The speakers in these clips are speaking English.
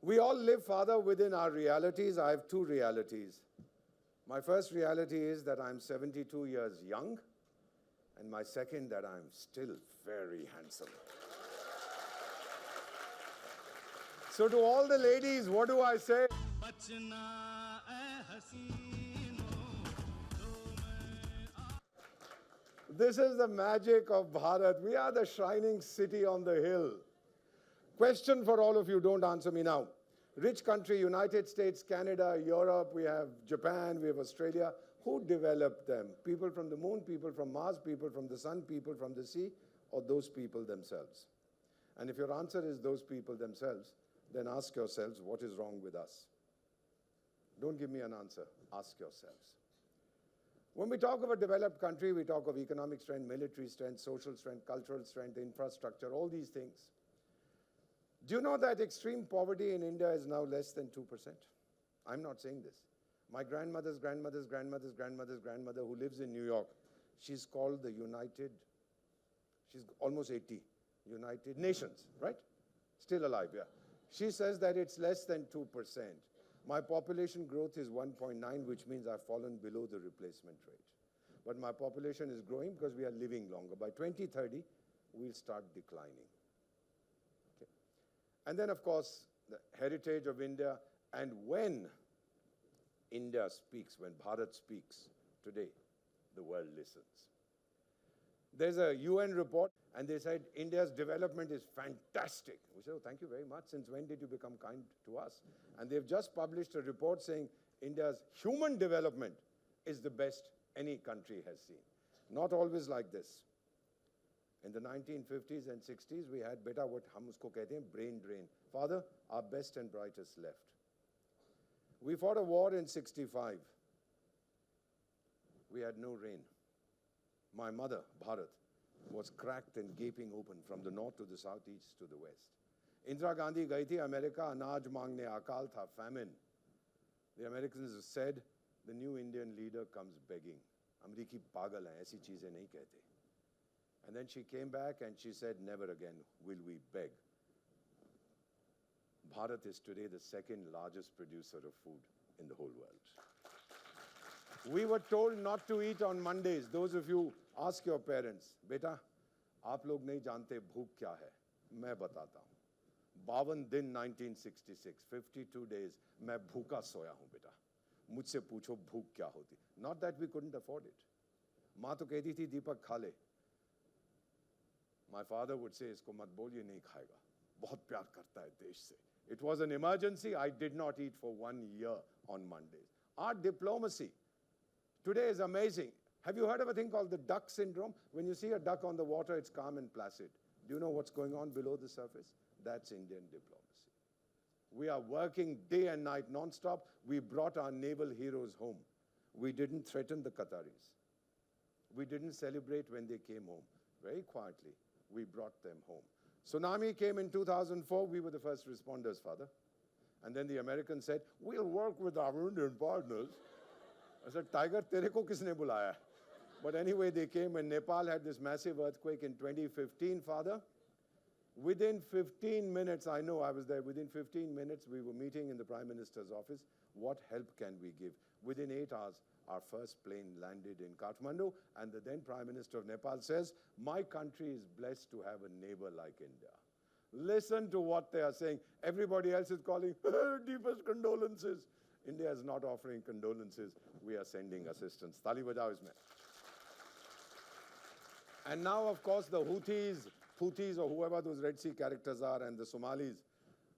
We all live, Father, within our realities. I have two realities. My first reality is that I'm 72 years young, and my second, that I'm still very handsome. So to all the ladies, what do I say? This is the magic of Bharat. We are the shining city on the hill. Question for all of you, don't answer me now. Rich country, United States, Canada, Europe, we have Japan, we have Australia. Who developed them? People from the moon, people from Mars, people from the sun, people from the sea, or those people themselves? And if your answer is those people themselves, then ask yourselves, what is wrong with us? Don't give me an answer. Ask yourselves. When we talk of a developed country, we talk of economic strength, military strength, social strength, cultural strength, infrastructure, all these things. Do you know that extreme poverty in India is now less than 2%? I'm not saying this. My grandmother's grandmother's grandmother's grandmother's grandmother who lives in New York, she's called the she's almost 80, United Nations, right? Still alive, yeah. She says that it's less than 2%. My population growth is 1.9, which means I've fallen below the replacement rate. But my population is growing because we are living longer. By 2030, we'll start declining. Okay. And then, of course, the heritage of India. And when India speaks, when Bharat speaks today, the world listens. There's a UN report, and they said India's development is fantastic. We said, oh, thank you very much. Since when did you become kind to us? And they've just published a report saying India's human development is the best any country has seen. Not always like this. In the 1950s and 60s, we had beta what hum usko kehte hain, brain drain. Father, our best and brightest left. We fought a war in 65. We had no rain. My mother, Bharat, was cracked and gaping open from the north to the south, east to the west. Indira Gandhi gayi thi America, anaj mangne, akal tha, famine. The Americans said, the new Indian leader comes begging. Amriki pagal hai, aisi cheezein nahi kehte. And then she came back and she said, never again will we beg. Bharat is today the second largest producer of food in the whole world. We were told not to eat on Mondays. Those of you, ask your parents, beta, aap log nahi jante bhook kya hai? Main batata hu. 52 din 1966, 52 days, main bhooka soya hu beta. Mujhse pucho bhook kya hoti. Not that we couldn't afford it. Maa to kehti thi, Deepak kha le. My father would say, isko mat bol, ye nahi khayega. Bahut pyar karta hai desh se. It was an emergency. I did not eat for 1 year on Mondays. Our diplomacy today is amazing. Have you heard of a thing called the duck syndrome? When you see a duck on the water, it's calm and placid. Do you know what's going on below the surface? That's Indian diplomacy. We are working day and night non-stop. We brought our naval heroes home. We didn't threaten the Qataris. We didn't celebrate when they came home. Very quietly, we brought them home. Tsunami came in 2004. We were the first responders, Father. And then the Americans said, we'll work with our Indian partners. I said, Tiger, tere ko kisne bulaya? But anyway, they came and Nepal had this massive earthquake in 2015, Father. Within 15 minutes, I know I was there, within 15 minutes, we were meeting in the Prime Minister's office. What help can we give? Within 8 hours, our first plane landed in Kathmandu, and the then Prime Minister of Nepal says, my country is blessed to have a neighbor like India. Listen to what they are saying. Everybody else is calling, deepest condolences. India is not offering condolences. We are sending assistance. Tali bajao isme. And now, of course, the Houthis, or whoever those Red Sea characters are, and the Somalis,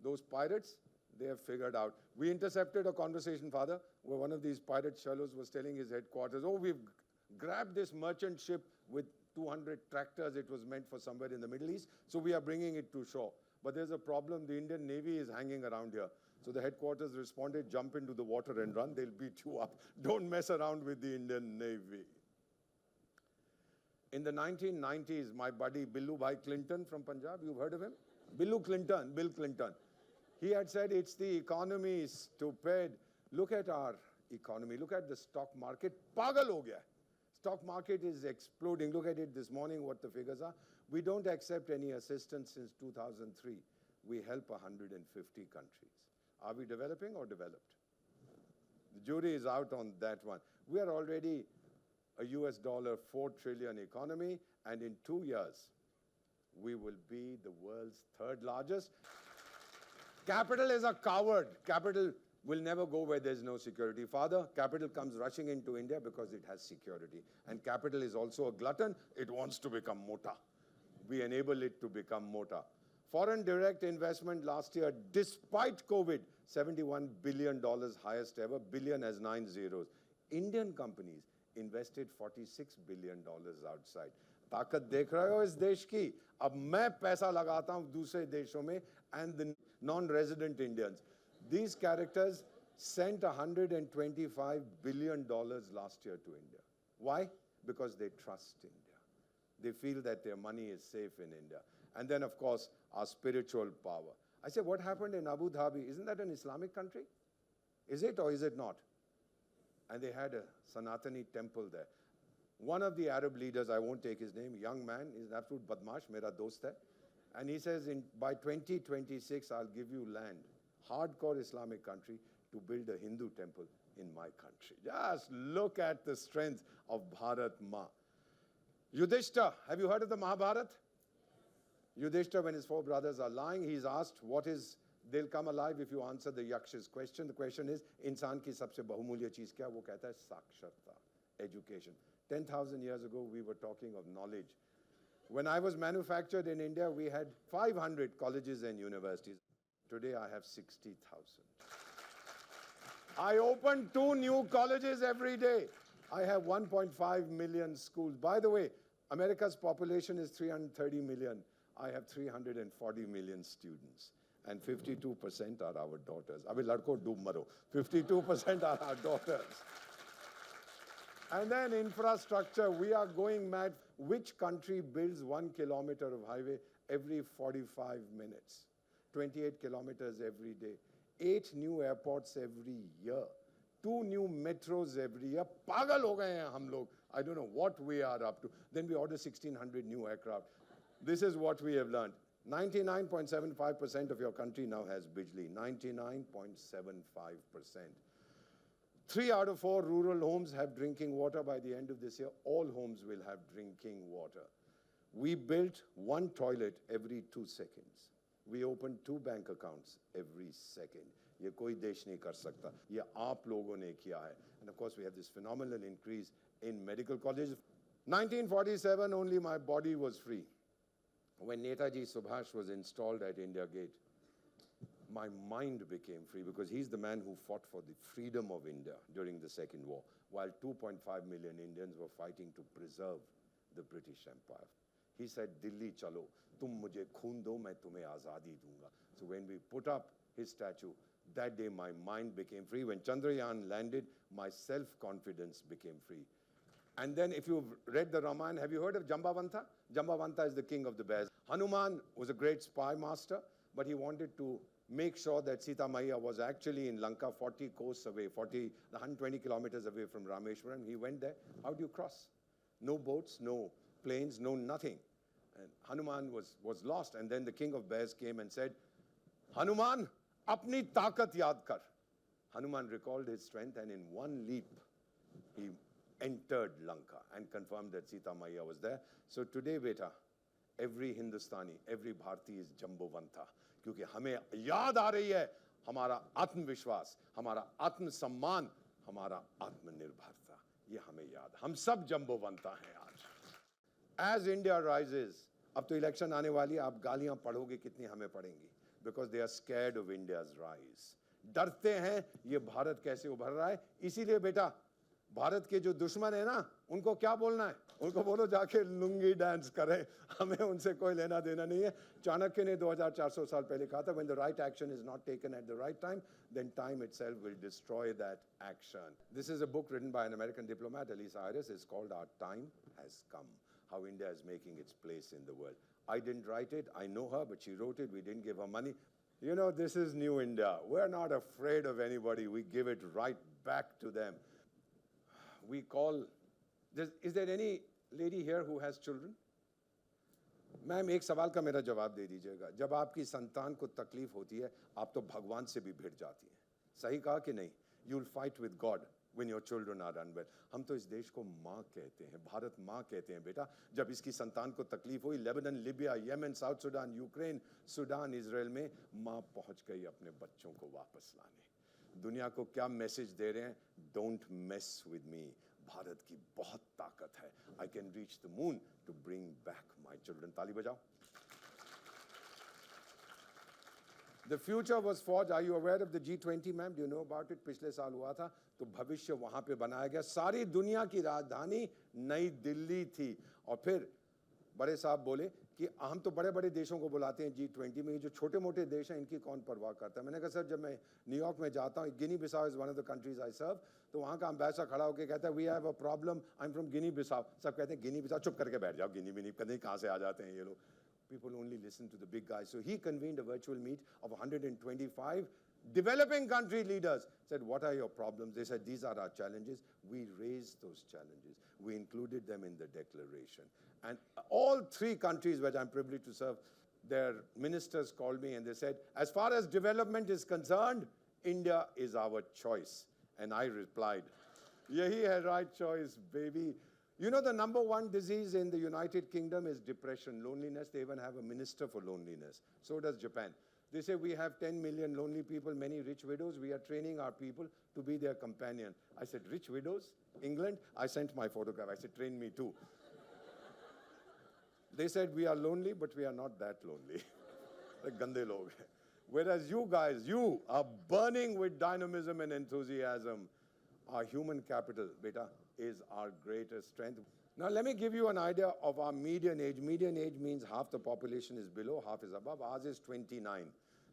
those pirates, they have figured out. We intercepted a conversation, Father, where one of these pirate shallows was telling his headquarters, oh, we've grabbed this merchant ship with 200 tractors. It was meant for somewhere in the Middle East, so we are bringing it to shore. But there's a problem. The Indian Navy is hanging around here. So the headquarters responded, jump into the water and run. They'll beat you up. Don't mess around with the Indian Navy. In the 1990s, my buddy Billu Bhai Clinton from Punjab, you've heard of him? Bill Clinton. He had said, it's the economy, stupid. Look at our economy. Look at the stock market. Pagal ho gaya. Stock market is exploding. Look at it this morning, what the figures are. We don't accept any assistance since 2003. We help 150 countries. Are we developing or developed? The jury is out on that one. We are already a US dollar 4 trillion economy, and in 2 years, we will be the world's third largest. Capital is a coward. Capital will never go where there's no security. Father, capital comes rushing into India because it has security. And capital is also a glutton. It wants to become mota. We enable it to become mota. Foreign direct investment last year, despite COVID, $71 billion, highest ever. Billion has 9 zeros. Indian companies invested $46 billion outside. ताकत देख रहे हो इस देश की? अब मैं पैसा लगाता हूं दूसरे देशों में, and the non-resident Indians. These characters sent $125 billion last year to India. Why? Because they trust India. They feel that their money is safe in India. And then, of course, our spiritual power. I say, what happened in Abu Dhabi? Isn't that an Islamic country? Is it or is it not? And they had a Sanatani temple there. One of the Arab leaders, I won't take his name, young man, he's an absolute badmash, mera dost hai. And he says, by 2026, I'll give you land, hardcore Islamic country, to build a Hindu temple in my country. Just look at the strength of Bharat Ma. Yudhishthira, have you heard of the Mahabharata? Yudhishthira, when his 4 brothers are lying, he's asked, they'll come alive if you answer the Yaksha's question. The question is, insan ki sabse bahumulya cheez kya? Wo kehta hai saksharta, education. 10,000 years ago, we were talking of knowledge. When I was manufactured in India, we had 500 colleges and universities. Today, I have 60,000. I open 2 new colleges every day. I have 1.5 million schools. By the way, America's population is 330 million. I have 340 million students. And 52% are our daughters. Abhi ladko doob maro. 52% are our daughters. And then infrastructure, we are going mad. Which country builds 1 kilometer of highway every 45 minutes? 28 kilometers every day. 8 new airports every year. 2 new metros every year. Pagal ho gaye hain hum log. I don't know what we are up to. Then we order 1,600 new aircraft. This is what we have learned. 99.75% of your country now has bijli. 99.75%. 3 out of 4 rural homes have drinking water by the end of this year. All homes will have drinking water. We built 1 toilet every 2 seconds. We opened 2 bank accounts every second. ये कोई देश नहीं कर सकता. ये आप लोगों ने किया है. And of course, we have this phenomenal increase in medical colleges. 1947, only my body was free. When Netaji Subhash was installed at India Gate, my mind became free because he's the man who fought for the freedom of India during the Second War, while 2.5 million Indians were fighting to preserve the British Empire. He said, Dilli chalo, tum mujhe khoon do, main tumhe azadi dunga. So when we put up his statue, that day my mind became free. When Chandrayaan landed, my self-confidence became free. And then if you've read the Ramayana, have you heard of Jambavanta? Jambavanta is the king of the bears. Hanuman was a great spy master, but he wanted to make sure that Sita Maiya was actually in Lanka, 40 coasts away, 120 kilometers away from Rameshwaram. He went there. How do you cross? No boats, no planes, no nothing. And Hanuman was lost. And then the king of bears came and said, Hanuman, apni taakat yaad kar. Hanuman recalled his strength, and in one leap, he entered Lanka and confirmed that Sita Maiya was there. So today, beta, every Hindustani, every Bharati is Jambavanta. क्योंकि हमें याद आ रही है हमारा आत्मविश्वास, हमारा आत्मसम्मान, हमारा आत्मनिर्भरता. ये हमें याद. हम सब जंबोवंता हैं आज. As India rises, अब तो इलेक्शन आने वाली है, आप गालियां पढ़ोगे कितनी हमें पड़ेंगी. Because they are scared of India's rise. डरते हैं ये भारत कैसे उभर रहा है. इसीलिए बेटा, भारत के जो दुश्मन है ना, उनको क्या बोलना है? उनको बोलो जाके लुंगी डांस करें. हमें उनसे कोई लेना देना नहीं है. चाणक्य ने 2400 साल पहले कहा था, when the right action is not taken at the right time, then time itself will destroy that action. This is a book written by an American diplomat, Elise Iris. It's called Our Time Has Come, how India is making its place in the world. I didn't write it. I know her, but she wrote it. We didn't give her money. You know, this is new India. We're not afraid of anybody. We give it right back to them. We call, is there any lady here who has children? Ma'am एक सवाल का मेरा जवाब दे दीजिएगा, जब आपकी संतान को तकलीफ होती है आप तो भगवान से भी भिड़ जाती हैं, सही कहा कि नहीं? You will fight with God when your children are unwell. हम तो इस देश को माँ कहते हैं, भारत माँ कहते हैं बेटा। जब इसकी संतान को तकलीफ हुई, Lebanon, Libya, Yemen, south Sudan, Ukraine, Sudan, Israel में माँ पहुंच गई अपने बच्चों को वापस लाने। दुनिया को क्या मैसेज दे रहे हैं? Don't mess with me. Bharat की बहुत ताकत है। I can reach the moon to bring back my children. ताली बजाओ। The future was forged. Are you aware of the G20, ma'am? Do you know about it? पिछले साल हुआ था, तो भविष्य वहां पे बनाया गया। सारी दुनिया की राजधानी नई दिल्ली थी। और फिर बड़े साहब बोले कि हम तो बड़े बड़े देशों को बुलाते हैं G20 में, ये जो छोटे मोटे देश हैं इनकी कौन परवाह करता है। मैंने कहा सर, जब मैं न्यूयॉर्क में जाता हूँ, Guinea Bissau is one of the countries I serve, तो वहाँ का एम्बेसडर खड़ा होकर कहता है we have a problem, I am from Guinea Bissau. सब कहते हैं गिनी बिसाओ, चुप करके बैठ जाओ, गिनी बिनी कहीं कहाँ से आ जाते हैं ये लोग। People only listen to the big guys. So he convened a virtual meet of 125 developing country leaders. Said, what are your problems? They said, these are our challenges. We raised those challenges. We included them in the declaration. And all three countries which I'm privileged to serve, their ministers called me and they said, as far as development is concerned, India is our choice. And I replied, yahi hai right choice, baby. You know, the number one disease in the United Kingdom is depression, loneliness. They even have a minister for loneliness. So does Japan. They say we have 10 million lonely people, many rich widows. We are training our people to be their companion. I said, rich widows? England? I sent my photograph. I said, train me too. They said, we are lonely, but we are not that lonely. Like gande log. Whereas you guys, you are burning with dynamism and enthusiasm. Our human capital, beta, is our greatest strength. Now let me give you an idea of our median age. Median age means half the population is below, half is above. Ours is 29.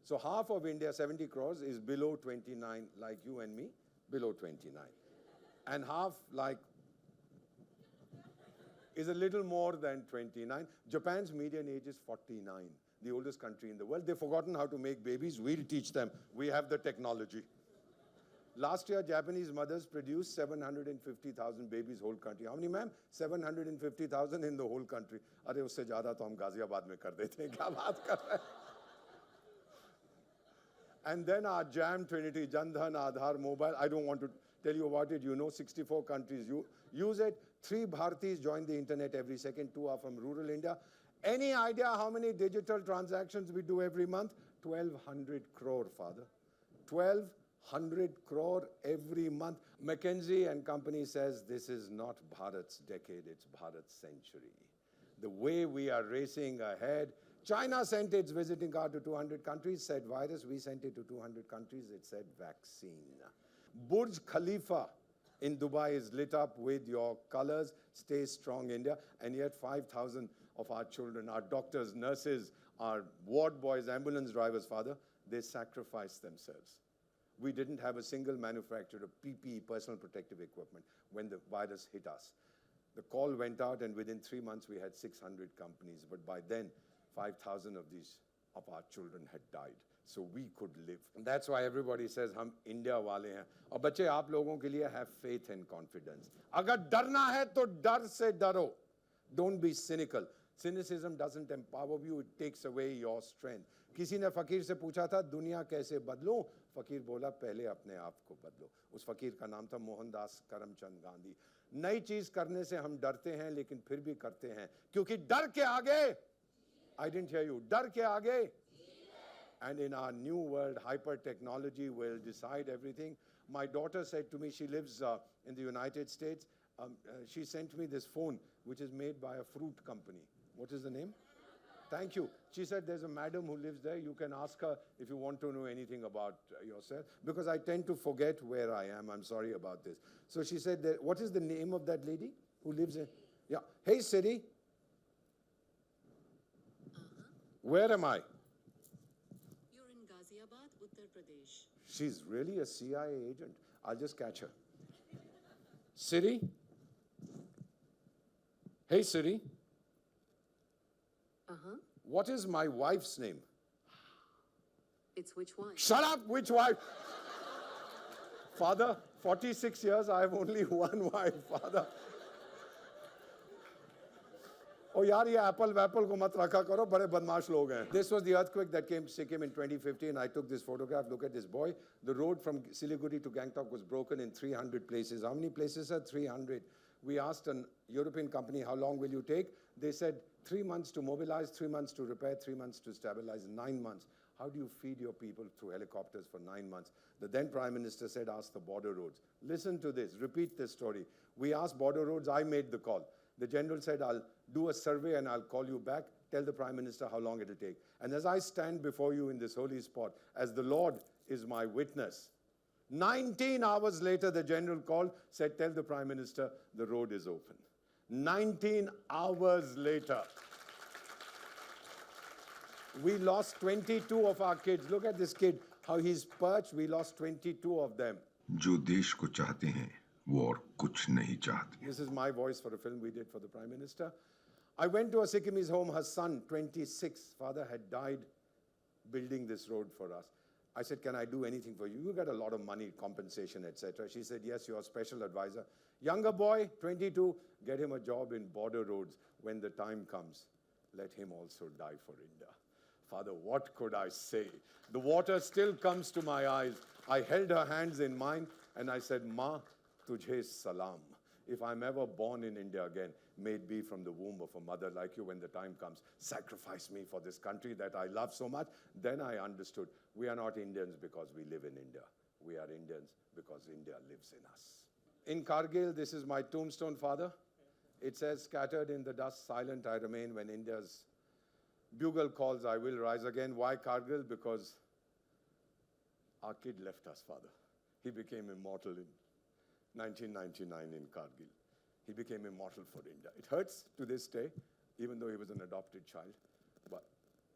So half of India, 70 crores, is below 29, like you and me, below 29. And half, like, is a little more than 29. Japan's median age is 49, the oldest country in the world. They've forgotten how to make babies. We'll teach them. We have the technology. Last year, Japanese mothers produced 750,000 babies, whole country. How many, ma'am? 750,000 in the whole country. अरे उससे ज़्यादा तो हम गाजियाबाद में कर देते हैं, क्या बात कर रहे हैं? And then our JAM Trinity, Jandhan, Aadhaar, Mobile. I don't want to tell you about it. You know, 64 countries use it. 3 Bhartis join the internet every second. 2 are from rural India. Any idea how many digital transactions we do every month? 1,200 crore, father. 1,200 crore every month. McKinsey and company says this is not Bharat's decade, it's Bharat's century. The way we are racing ahead. China sent its visiting card to 200 countries, said virus. We sent it to 200 countries, it said vaccine. Burj Khalifa in Dubai is lit up with your colors. Stay strong, India. And yet 5,000 of our children, our doctors, nurses, our ward boys, ambulance drivers, father, they sacrificed themselves. We didn't have a single manufacturer of PPE, personal protective equipment, when the virus hit us. The call went out, and within 3 months, we had 600 companies. But by then, 5,000 of our children had died. So we could live. And that's why everybody says, हम India वाले हैं. और बच्चे, आप लोगों के लिए have faith and confidence. अगर डरना है तो डर से डरो. Don't be cynical. Cynicism doesn't empower you, it takes away your strength. किसी ने फकीर से पूछा था, दुनिया कैसे बदलूं? फकीर बोला, पहले अपने आप को बदलो. उस फकीर का नाम था मोहनदास करमचंद गांधी. नई चीज करने से हम डरते हैं, लेकिन फिर भी करते हैं. क्योंकि डर के आगे, I didn't hear you, डर के आगे. And in our new world, hyper technology will decide everything. My daughter said to me, she lives in the United States. She sent me this phone, which is made by a fruit company. What is the name? Thank you. She said, there's a madam who lives there. You can ask her if you want to know anything about yourself. Because I tend to forget where I am. I'm sorry about this. So she said, what is the name of that lady who lives in? Yeah. Hey, Siri. Where am I? You're in Ghaziabad, Uttar Pradesh. She's really a CIA agent. I'll just catch her. Siri? Hey, Siri. What is my wife's name? It's which wife? Shut up, which wife? Father, 46 years, I have only one wife, father. Oh yaar, ye apple ko mat rakha karo, bade badmash log hain. This was the earthquake that came Sikkim in 2015. I took this photograph. Look at this boy. The road from Siliguri to Gangtok was broken in 300 places. How many places are 300? We asked a European company, how long will you take? They said 3 months to mobilize, 3 months to repair, 3 months to stabilize, 9 months. How do you feed your people through helicopters for 9 months? The then Prime Minister said, ask the border roads. Listen to this, repeat this story. We asked border roads, I made the call. The general said, I'll do a survey and I'll call you back. Tell the Prime Minister how long it'll take. And as I stand before you in this holy spot, as the Lord is my witness, 19 hours later, the general called, said, tell the Prime Minister the road is open. 19 hours later. We lost 22 of our kids. Look at this kid, how he's perched. We lost 22 of them. जो देश को चाहते हैं वो और कुछ नहीं चाहते. This is my voice for a film we did for the Prime Minister. I went to a Sikkimese home. Her son, 26, father had died building this road for us. I said, can I do anything for you? You get a lot of money, compensation, etc. She said, yes, you're a special advisor. Younger boy, 22, get him a job in border roads. When the time comes, let him also die for India. Father, what could I say? The water still comes to my eyes. I held her hands in mine and I said, Ma, tujhe salam. If I'm ever born in India again, may it be from the womb of a mother like you when the time comes. Sacrifice me for this country that I love so much. Then I understood we are not Indians because we live in India. We are Indians because India lives in us. In Kargil, this is my tombstone, Father. It says, scattered in the dust, silent I remain when India's bugle calls, I will rise again. Why Kargil? Because our kid left us, Father. He became immortal in 1999 in Kargil. He became immortal for India. It hurts to this day, even though he was an adopted child, but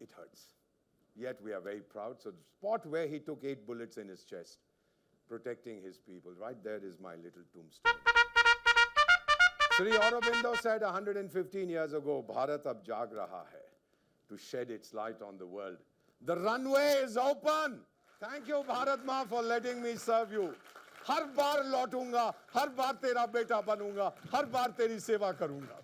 it hurts. Yet we are very proud. So the spot where he took 8 bullets in his chest, protecting his people, right there is my little tombstone. Sri Aurobindo said 115 years ago, Bharat ab jaag raha hai to shed its light on the world. The runway is open. Thank you, Bharat Ma, for letting me serve you. हर बार लौटूंगा, हर बार तेरा बेटा बनूंगा, हर बार तेरी सेवा करूंगा.